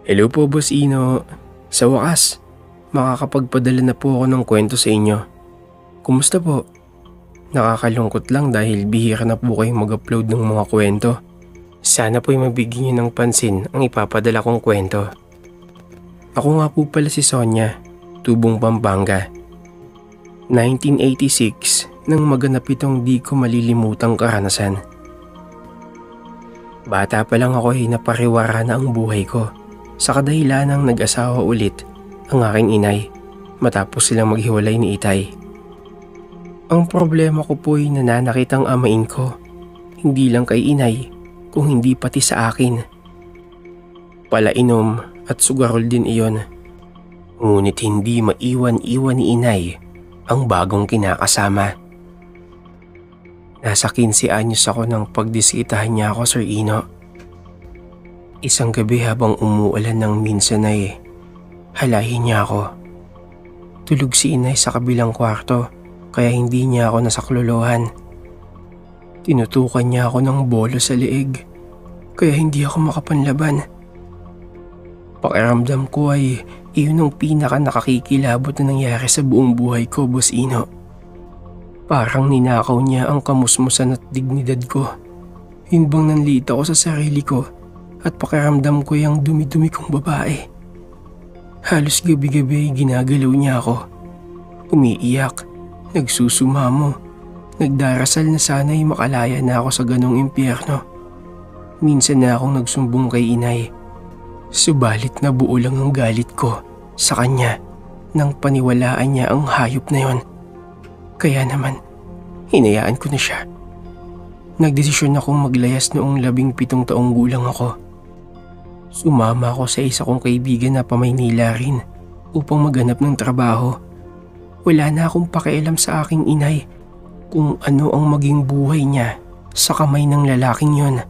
Hello po, Boss Ino. Sa wakas, makakapagpadala na po ako ng kwento sa inyo. Kumusta po? Nakakalungkot lang dahil bihira na po kayong mag-upload ng mga kwento. Sana po'y mabigyan niyo ng pansin ang ipapadala kong kwento. Ako nga po pala si Sonia, Tubong, Pampanga. 1986 nang maganap itong di ko malilimutang karanasan. Bata pa lang ako ay napariwara na ang buhay ko sa kadahilanang nag-asawa ulit ang aking inay matapos silang maghiwalay ni Itay. Ang problema ko po ay nananakit ang amain ko, hindi lang kay inay kung hindi pati sa akin. Palainom at sugarol din iyon, ngunit hindi maiwan-iwan ni inay ang bagong kinakasama. Nasa 15 anyos ako nang pagdiskitahan niya ako, Sir Ino. Isang gabi habang umuulan ng minsan ay halahin niya ako. Tulog si inay sa kabilang kwarto kaya hindi niya ako nasaklolohan. Tinutukan niya ako ng bolo sa leeg kaya hindi ako makapanlaban. Pakiramdam ko ay iyon ang pinaka nakakikilabot na nangyari sa buong buhay ko, Boss Ino. Parang ninakaw niya ang kamusmusan at dignidad ko. Yun bang nanliit ako sa sarili ko at pakiramdam ko yung dumi-dumi kong babae. Halos gabi-gabi ginagalaw niya ako. Umiiyak, nagsusumamo, nagdarasal na sana'y makalaya na ako sa ganong impyerno. Minsan na akong nagsumbong kay inay. Subalit na buo lang ang galit ko sa kanya nang paniwalaan niya ang hayop na yon. Kaya naman, hinayaan ko na siya. Nagdesisyon akong maglayas noong 17 taong gulang ako. Sumama ako sa isa kong kaibigan na pa-Maynila rin upang maghanap ng trabaho. Wala na akong pakialam sa aking inay kung ano ang maging buhay niya sa kamay ng lalaking yon.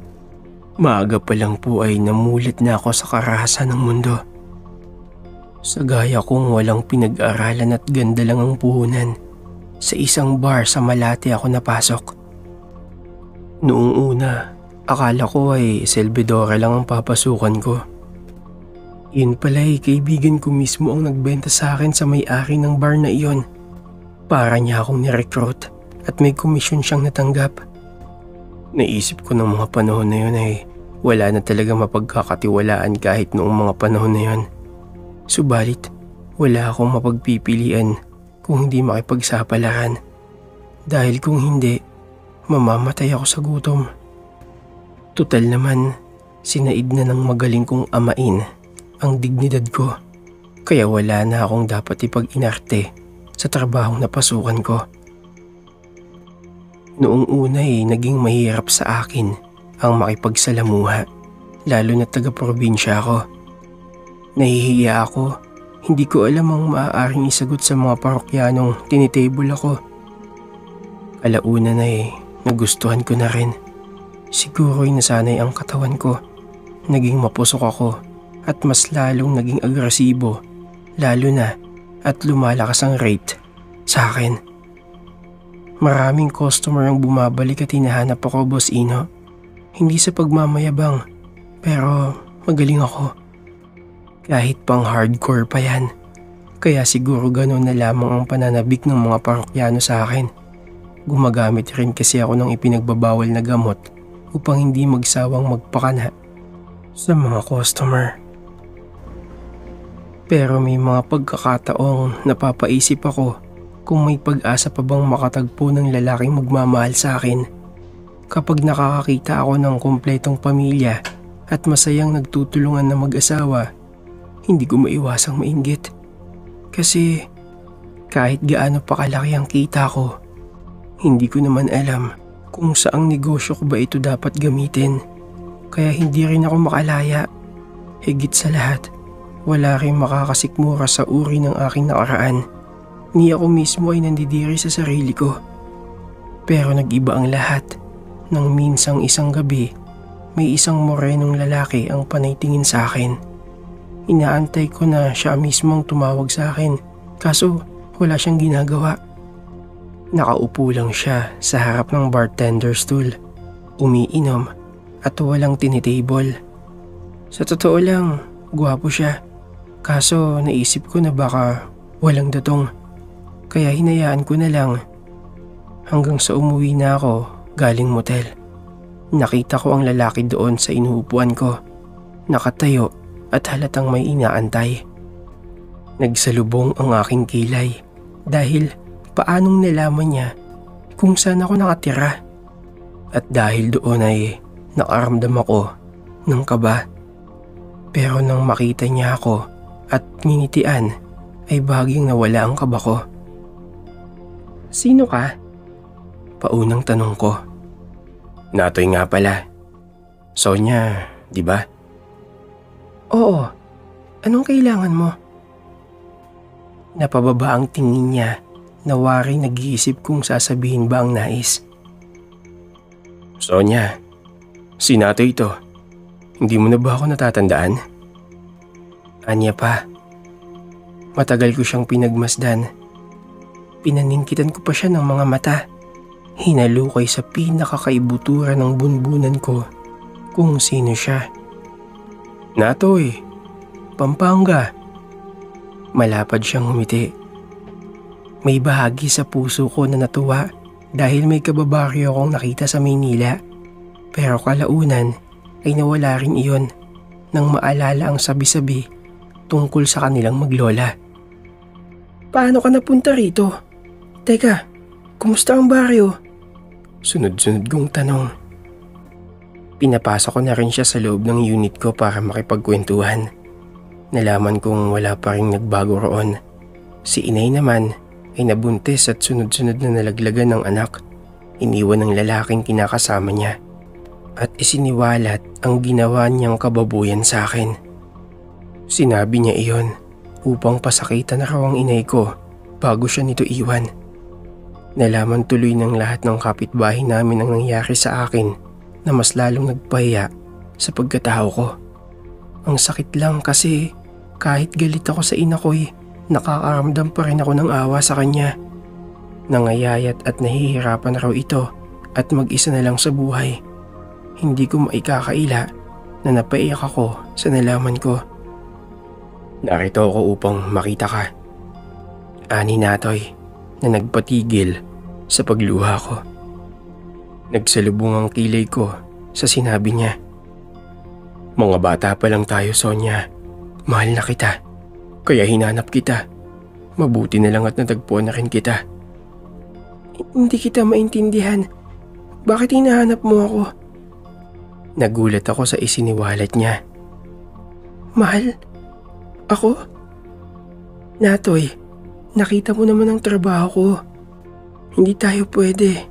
Maaga pa lang po ay namulat na ako sa karahasan ng mundo. Sa gaya kong walang pinag-aralan at ganda lang ang puhunan, sa isang bar sa Malate ako napasok. Noong una, akala ko ay Selbidora lang ang papasukan ko. Yun pala ay kaibigan ko mismo ang nagbenta sa akin sa may-ari ng bar na iyon. Para niya akong nirecruit at may komisyon siyang natanggap. Naisip ko ng mga panahon na yun ay wala na talaga mapagkakatiwalaan kahit noong mga panahon na yun. Subalit, wala akong mapagpipilian kung hindi makipagsapalaran. Dahil kung hindi, mamamatay ako sa gutom. Tutal naman, sinaid na ng magaling kong amain ang dignidad ko. Kaya wala na akong dapat ipag-inarte sa trabahong napasukan ko. Noong una ay naging mahirap sa akin ang makipagsalamuha, lalo na taga-probinsya ako. Nahihiya ako. Hindi ko alam ang maaaring isagot sa mga parokyanong tinitable ako. Alauna na nagustuhan ko na rin. Siguro'y nasanay ang katawan ko. Naging mapusok ako at mas lalong naging agresibo, lalo na at lumalakas ang rate sa akin. Maraming customer ang bumabalik at hinahanap ako, Boss Ino. Hindi sa pagmamayabang, pero magaling ako. Kahit pang hardcore pa yan. Kaya siguro gano'n na lamang ang pananabik ng mga parokyano sa akin. Gumagamit rin kasi ako ng ipinagbabawal na gamot upang hindi magsawang magpakana sa mga customer. Pero may mga pagkakataong napapaisip ako kung may pag-asa pa bang makatagpo ng lalaking magmamahal sa akin. Kapag nakakakita ako ng kumpletong pamilya at masayang nagtutulungan na mag-asawa, hindi ko maiwasang mainggit. Kasi kahit gaano pa kalaki ang kita ko, hindi ko naman alam kung saang negosyo ko ba ito dapat gamitin. Kaya hindi rin ako makalaya. Higit sa lahat, wala rin makakasikmura sa uri ng aking nakaraan. Ni ako mismo ay nandidiri sa sarili ko. Pero nag-iba ang lahat nang minsang isang gabi, may isang morenong lalaki ang panaytingin sa akin. Inaantay ko na siya mismo ang tumawag sa akin, kaso wala siyang ginagawa. Nakaupo lang siya sa harap ng bartender stool, umiinom at walang tinitable. Sa totoo lang, Gwapo siya. Kaso naisip ko na baka walang datong. Kaya hinayaan ko na lang. Hanggang sa umuwi na ako galing motel. Nakita ko ang lalaki doon sa inuupuan ko. Nakatayo at halatang may inaantay. Nagsalubong ang aking kilay dahil paanong nalaman niya kung saan ako nakatira. At dahil doon ay nakaramdam ako ng kaba. Pero nang makita niya ako at nginitian ay bagyang nawala ang kaba ko. "Sino ka?" Paunang tanong ko. "Natoy nga pala. Sonya, di ba?" "Oo. Anong kailangan mo?" Napababa ang tingin niya na waring nag-iisip kung sasabihin ba ang nais. "Sonya, si Natoy ito. Hindi mo na ba ako natatandaan?" Anya pa. Matagal ko siyang pinagmasdan. Pinaningkitan ko pa siya ng mga mata. Hinalukay sa pinakakaibuturan ng bunbunan ko kung sino siya. "Natoy, Pampanga." Malapad siyang ngumiti. May bahagi sa puso ko na natuwa dahil may kababaryo akong nakita sa Maynila. Pero kalaunan ay nawala rin iyon nang maalala ang sabi-sabi tungkol sa kanilang maglola. "Paano ka napunta rito? Teka, kumusta ang baryo?" Sunod-sunod kong tanong. Pinapasok ko na rin siya sa loob ng unit ko para makipagkwentuhan. Nalaman kong wala pa rin nagbago roon. Si inay naman ay nabuntis at sunod-sunod na nalaglagan ng anak. Iniwan ng lalaking kinakasama niya. At isiniwalat ang ginawa niyang kababuyan sa akin. Sinabi niya iyon upang pasakitan na raw ang inay ko bago siya nito iwan. Nalaman tuloy ng lahat ng kapitbahay namin ang nangyari sa akin na mas lalong nagpahiya sa pagkatao ko. Ang sakit lang kasi kahit galit ako sa ina ko'y nakakaramdam pa rin ako ng awa sa kanya. Nangayayat at nahihirapan raw ito at mag-isa na lang sa buhay. Hindi ko maikakaila na napaiyak ako sa nalaman ko. "Narito ako upang makita ka," ani Natoy na nagpatigil sa pagluha ko. Nagsalubong ang kilay ko sa sinabi niya. "Mga bata pa lang tayo, Sonya. Mahal na kita, kaya hinanap kita. Mabuti na lang at natagpuan na rin kita." "Hindi kita maintindihan. Bakit hinahanap mo ako?" Nagulat ako sa isiniwalat niya. "Mahal? Ako? Natoy, nakita mo naman ang trabaho ko. Hindi tayo pwede."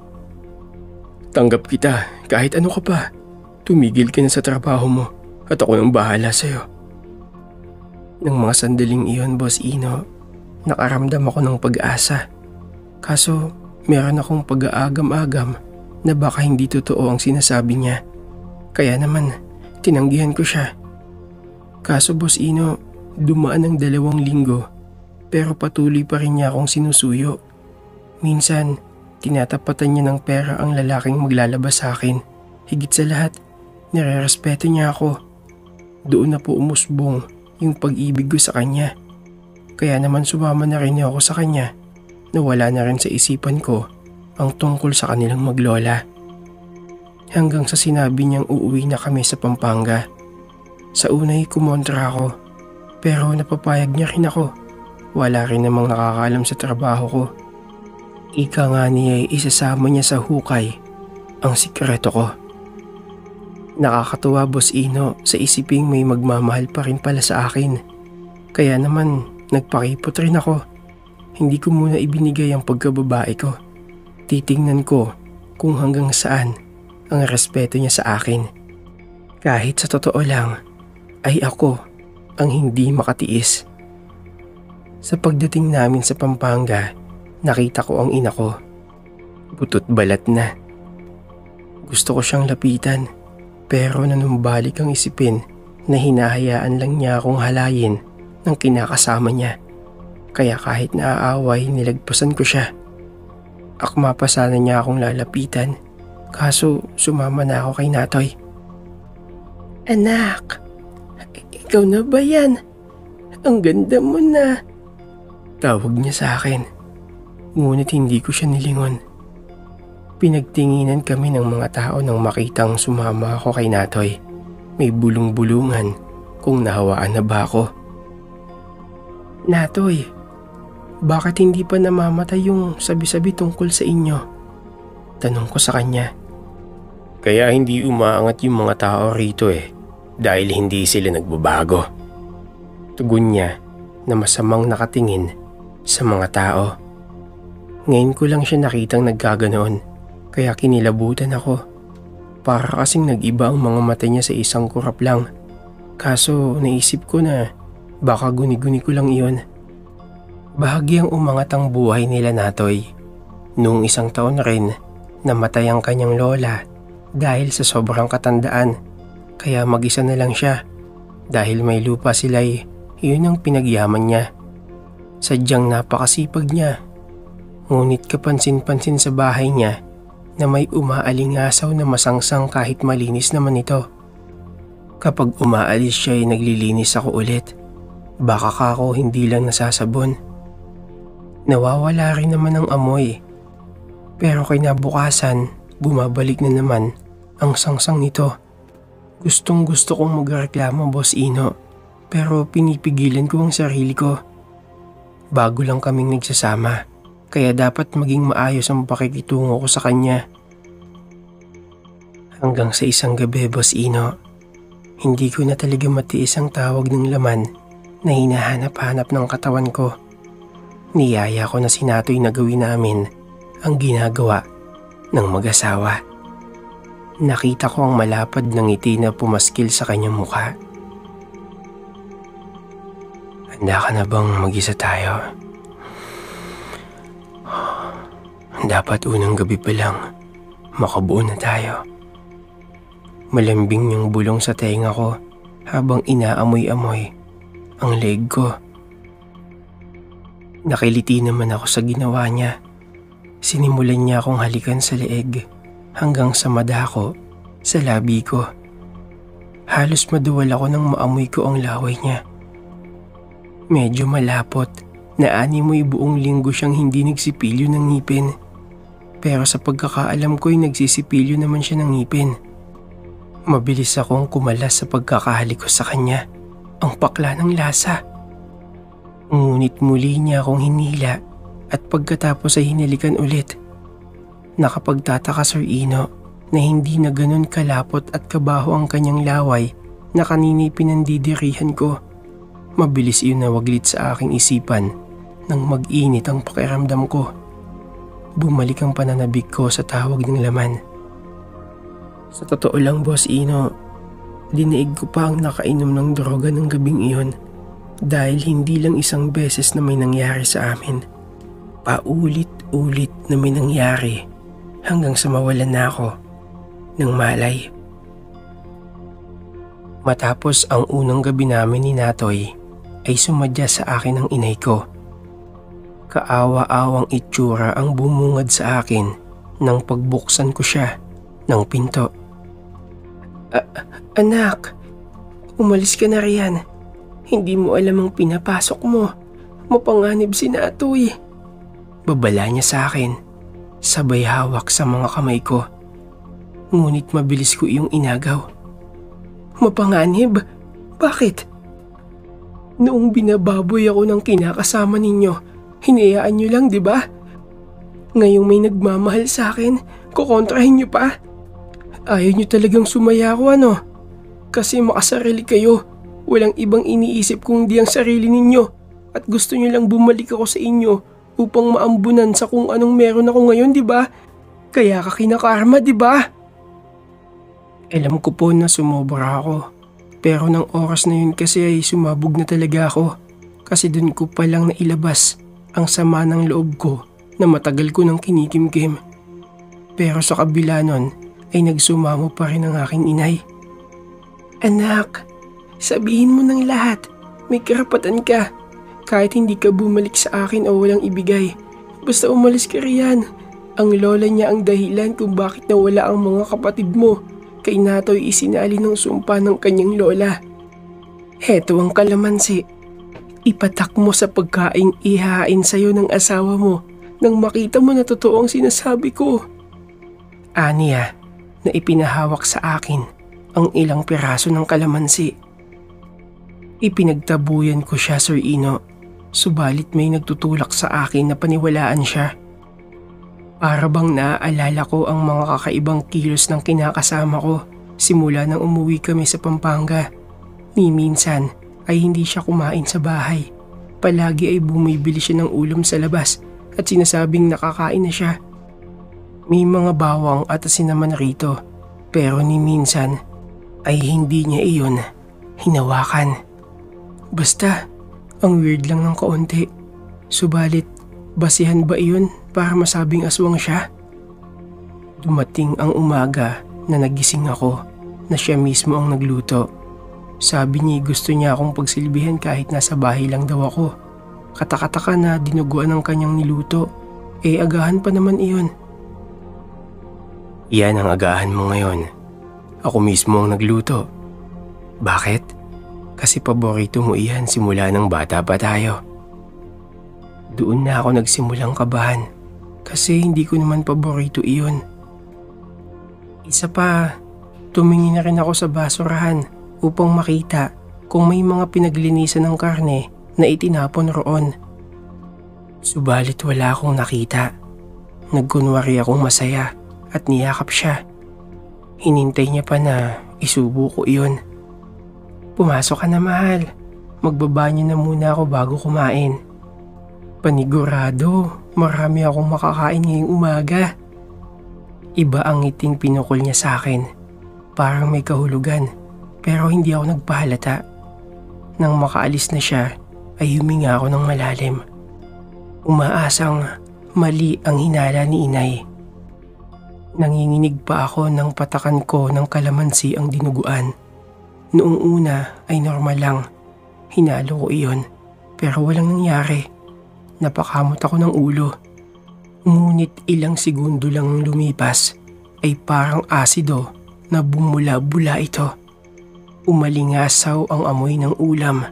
"Tanggap kita kahit ano ka pa. Tumigil ka na sa trabaho mo at ako nang bahala sa'yo." Nang mga sandaling iyon, Boss Ino, nakaramdam ako ng pag-asa. Kaso meron akong pag-aagam-agam na baka hindi totoo ang sinasabi niya. Kaya naman, tinanggihan ko siya. Kaso Boss Ino, dumaan ang 2 linggo pero patuloy pa rin niya akong sinusuyo. Minsan, tinatapatan niya ng pera ang lalaking maglalabas sa akin. Higit sa lahat, nirerespeto niya ako. Doon na po umusbong yung pag-ibig ko sa kanya. Kaya naman sumama na rin ako sa kanya na wala na rin sa isipan ko ang tungkol sa kanilang maglola. Hanggang sa sinabi niyang uuwi na kami sa Pampanga. Sa unay kumontra ako, pero napapayag niya rin ako. Wala rin namang nakakaalam sa trabaho ko. Ika nga niya ay isasama niya sa hukay ang sikreto ko. Nakakatuwa, Boss Ino, sa isiping may magmamahal pa rin pala sa akin. Kaya naman nagpakipot rin ako. Hindi ko muna ibinigay ang pagkababae ko. Titingnan ko kung hanggang saan ang respeto niya sa akin. Kahit sa totoo lang ay ako ang hindi makatiis. Sa pagdating namin sa Pampanga, nakita ko ang ina ko. Butot balat na. Gusto ko siyang lapitan, pero nanumbalik ang isipin na hinahayaan lang niya akong halayin ng kinakasama niya. Kaya kahit naaaway, nilagpasan ko siya. Akma pa sana niya akong lalapitan, kaso sumama na ako kay Natoy. "Anak, Ikaw na ba yan? Ang ganda mo na. Tawag niya sa akin. Ngunit hindi ko siya nilingon. Pinagtinginan kami ng mga tao nang makitang sumama ako kay Natoy. May bulong-bulungan kung nahawaan na ba ako. Natoy, bakit hindi pa namamatay yung sabi-sabi tungkol sa inyo? Tanong ko sa kanya. Kaya hindi umaangat yung mga tao rito dahil hindi sila nagbabago. Tugon niya na masamang nakatingin sa mga tao. Ngayon ko lang siya nakitang nagkaganoon, kaya kinilabutan ako. Para kasing nag-iba ang mga mata niya sa isang kurap lang. Kaso naisip ko na baka guni-guni ko lang iyon. Bahagyang umangat ang buhay nila Natoy. Noong isang taon rin, namatay ang kanyang lola dahil sa sobrang katandaan. Kaya mag-isa na lang siya. Dahil may lupa sila'y yun ang pinagyaman niya. Sadyang napakasipag niya. Ngunit kapansin-pansin sa bahay niya na may umaalingasaw na masangsang kahit malinis naman ito. Kapag umaalis siya ay naglilinis ako ulit. Baka kako hindi lang nasasabon. Nawawala rin naman ang amoy. Pero kinabukasan, bumabalik na naman ang sangsang nito. Gustong gusto kong magreklamo, Boss Ino. Pero pinipigilan ko ang sarili ko. Bago lang kaming nagsasama. Kaya dapat maging maayos ang pakikitungo ko sa kanya. Hanggang sa isang gabi, Boss Ino, hindi ko na talaga matiis ang tawag ng laman na hinahanap-hanap ng katawan ko. Niyaya ko na si Natoy na gawin namin ang ginagawa ng mag-asawa. Nakita ko ang malapad na ngiti na pumaskil sa kanyang mukha. Handa ka na bang mag-isa tayo? Dapat unang gabi pa lang, makabuo na tayo. Malambing niyang bulong sa tenga ko habang inaamoy-amoy ang leg ko. Nakiliti naman ako sa ginawa niya. Sinimulan niya akong halikan sa leeg hanggang sa madako sa labi ko. Halos maduwal ako nang maamoy ko ang laway niya. Medyo malapot na animoy buong linggo siyang hindi nagsipilyo ng ngipin. Pero sa pagkakaalam ko'y nagsisipilyo naman siya ng ngipin. Mabilis akong kumalas sa pagkakahalik ko sa kanya. Ang pakla ng lasa. Ngunit muli niya akong hinila at pagkatapos ay hinalikan ulit. Nakapagtataka Sir Ino na hindi na ganun kalapot at kabaho ang kanyang laway na kanina'y pinandidirihan ko. Mabilis iyon nawaglit sa aking isipan nang mag-init ang pakiramdam ko. Bumalik ang pananabik ko sa tawag ng laman. Sa totoo lang, Boss Ino, dinaig ko pa ang nakainom ng droga ng gabing iyon dahil hindi lang isang beses na may nangyari sa amin. Paulit-ulit na may nangyari hanggang sa mawalan na ako ng malay. Matapos ang unang gabi namin ni Natoy ay sumadya sa akin ang inay ko. Kaawa-awang itsura ang bumungad sa akin nang pagbuksan ko siya ng pinto. Anak, umalis ka na riyan. Hindi mo alam ang pinapasok mo. Mapanganib si Natoy. Babala niya sa akin, sabay hawak sa mga kamay ko. Ngunit mabilis ko iyong inagaw. Mapanganib? Bakit? Noong binababoy ako ng kinakasama ninyo, hinayaan niyo lang, di ba? Ngayong may nagmamahal sa akin, kukontrahin niyo pa? Ayaw niyo talagang sumaya ko, ano? Kasi makasarili kayo. Walang ibang iniisip kundi ang sarili ninyo. At gusto niyo lang bumalik ako sa inyo upang maambunan sa kung anong meron ako ngayon, di ba? Kaya ka kinakarma, di ba? Alam ko po na sumobra ako. Pero ng oras na yun kasi ay sumabog na talaga ako. Kasi dun ko palang nailabas ang sama ng loob ko na matagal ko nang kinikimkim. Pero sa kabila nun ay nagsumamo pa rin ang aking inay. Anak, sabihin mo ng lahat. May karapatan ka. Kahit hindi ka bumalik sa akin o walang ibigay. Basta umalis ka riyan. Ang lola niya ang dahilan kung bakit nawala ang mga kapatid mo. Kay Natoy isinali ng sumpa ng kanyang lola. Heto ang kalamansi. Ipatak mo sa pagkaing ihain sa'yo ng asawa mo nang makita mo na totoo ang sinasabi ko. Aniya na ipinahawak sa akin ang ilang piraso ng kalamansi. Ipinagtabuyan ko siya, Sir Ino, subalit may nagtutulak sa akin na paniwalaan siya. Para bang naaalala ko ang mga kakaibang kilos ng kinakasama ko simula nang umuwi kami sa Pampanga. Ni minsan ay hindi siya kumain sa bahay. Palagi ay bumibili siya ng ulam sa labas at sinasabing nakakain na siya. May mga bawang at asin naman rito, pero ni minsan ay hindi niya iyon hinawakan. Basta, ang weird lang ng kaunti. Subalit, basihan ba iyon para masabing aswang siya? Dumating ang umaga na nagising ako na siya mismo ang nagluto. Sabi niya gusto niya akong pagsilbihan kahit nasa bahay lang daw ako. Katakataka na dinuguan ang kanyang niluto. Agahan pa naman iyon. Yan ang agahan mo ngayon. Ako mismo ang nagluto. Bakit? Kasi paborito mo iyan simula ng bata pa tayo. Doon na ako nagsimulang kabahan kasi hindi ko naman paborito iyon. Isa pa, tumingin na rin ako sa basurahan upang makita kung may mga pinaglinisan ng karne na itinapon roon. Subalit wala akong nakita. Nagkunwari akong masaya at niyakap siya. Hinintay niya pa na isubo ko iyon. Pumasok ka na, mahal. Magbabanyo na muna ako bago kumain. Panigurado, marami akong makakain ngayong umaga. Iba ang ngiting pinukol niya sa akin. Parang may kahulugan, pero hindi ako nagpahalata. Nang makaalis na siya, ay huminga ako ng malalim. Umaasang mali ang hinala ni inay. Nanginginig pa ako nang patakan ko ng kalamansi ang dinuguan. Noong una ay normal lang. Hinalo ko iyon, pero walang nangyari. Napakamot ako ng ulo. Ngunit ilang segundo lang lumipas ay parang asido na bumula-bula ito. Umalingasaw ang amoy ng ulam.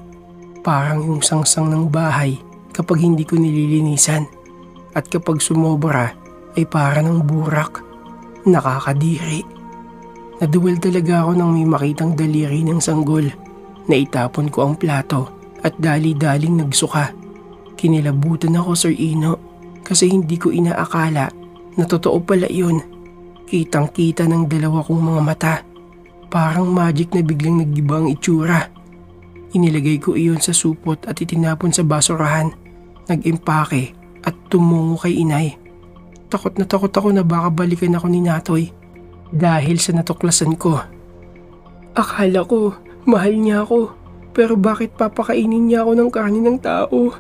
Parang yung sangsang ng bahay kapag hindi ko nililinisan. At kapag sumobra ay parang ng burak. Nakakadiri. Naduwal talaga ako nang may makitang daliri ng sanggol. Naitapon ko ang plato at dali-daling nagsuka. Kinilabutan ako, Sir Ino, kasi hindi ko inaakala na totoo pala yun. Kitang-kita ng dalawa kong mga mata. Parang magic na biglang nag-iba ang itsura. Inilagay ko iyon sa supot at itinapon sa basurahan. Nag-impake at tumungo kay inay. Takot ako na baka balikan ako ni Natoy dahil sa natuklasan ko. Akala ko mahal niya ako, pero bakit papakainin niya ako ng karne ng tao?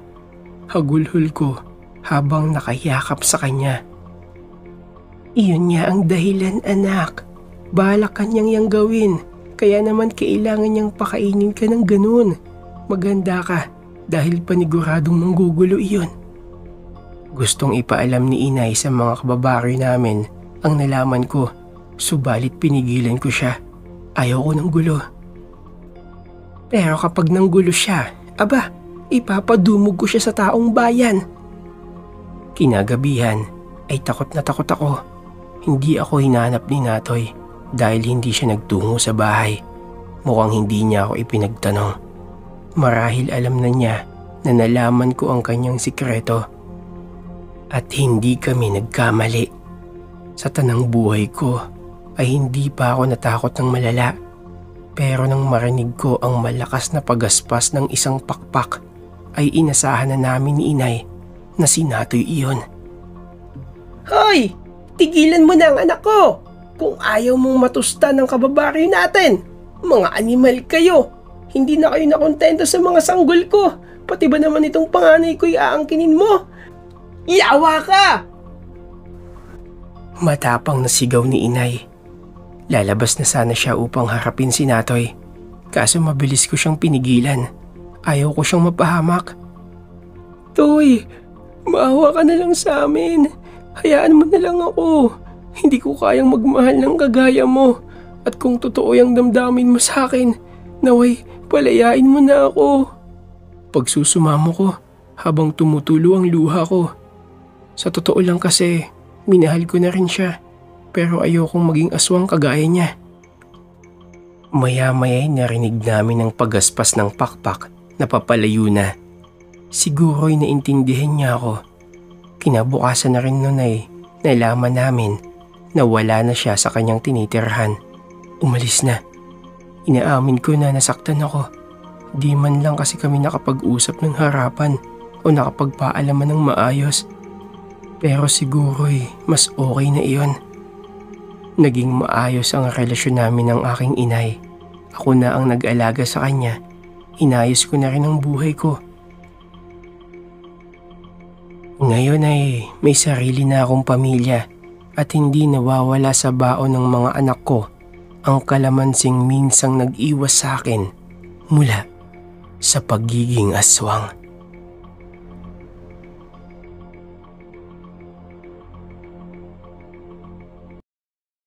Hagulhol ko habang nakayakap sa kanya. Iyon niya ang dahilan, anak. Balak kanyang yang gawin, kaya naman kailangan niyang pakainin ka ng ganun. Maganda ka dahil paniguradong manggugulo iyon. Gustong ipaalam ni inay sa mga kababaryo namin ang nalaman ko, subalit pinigilan ko siya. Ayaw ko ng gulo. Pero kapag nanggulo siya, aba, ipapadumog ko siya sa taong bayan. Kinagabihan ay takot na takot ako. Hindi ako hinanap ni Natoy dahil hindi siya nagtungo sa bahay. Mukhang hindi niya ako ipinagtanong. Marahil alam na niya na nalaman ko ang kanyang sikreto. At hindi kami nagkamali. Sa tanang buhay ko ay hindi pa ako natakot ng malala. Pero nang marinig ko ang malakas na pagaspas ng isang pakpak, ay inasahan na namin ni inay na si Natoy iyon. Hoy! Tigilan mo na ang anak ko! Kung ayaw mong matusta ng kababaryo natin, mga animal kayo! Hindi na kayo nakontento sa mga sanggol ko! Pati ba naman itong panganay ko'y aangkinin mo? Yawa ka! Matapang na sigaw ni inay. Lalabas na sana siya upang harapin si Natoy. Kaso mabilis ko siyang pinigilan. Ayaw ko siyang mapahamak. Toy, maawa ka na lang sa amin. Hayaan mo na lang ako. Hindi ko kayang magmahal ng kagaya mo. At kung totoo yung damdamin mo sa akin, Naway, palayain mo na ako. Pagsusumamo ko habang tumutulo ang luha ko. Sa totoo lang kasi, minahal ko na rin siya pero ayokong maging aswang kagaya niya. Maya-maya'y narinig namin ang pagaspas ng pakpak na papalayo na. Siguro'y naintindihan niya ako. Kinabukasan na rin nun ay nalaman namin na wala na siya sa kanyang tinitirhan. Umalis na. Inaamin ko na nasaktan ako. Di man lang kasi kami nakapag-usap ng harapan o nakapagpaalaman ng maayos. Pero siguro'y mas okay na iyon. Naging maayos ang relasyon namin ng aking inay. Ako na ang nag-alaga sa kanya. Inayos ko na rin ang buhay ko. Ngayon ay may sarili na akong pamilya at hindi nawawala sa baon ng mga anak ko ang kalamansing minsang nag-iwas sa akin mula sa pagiging aswang.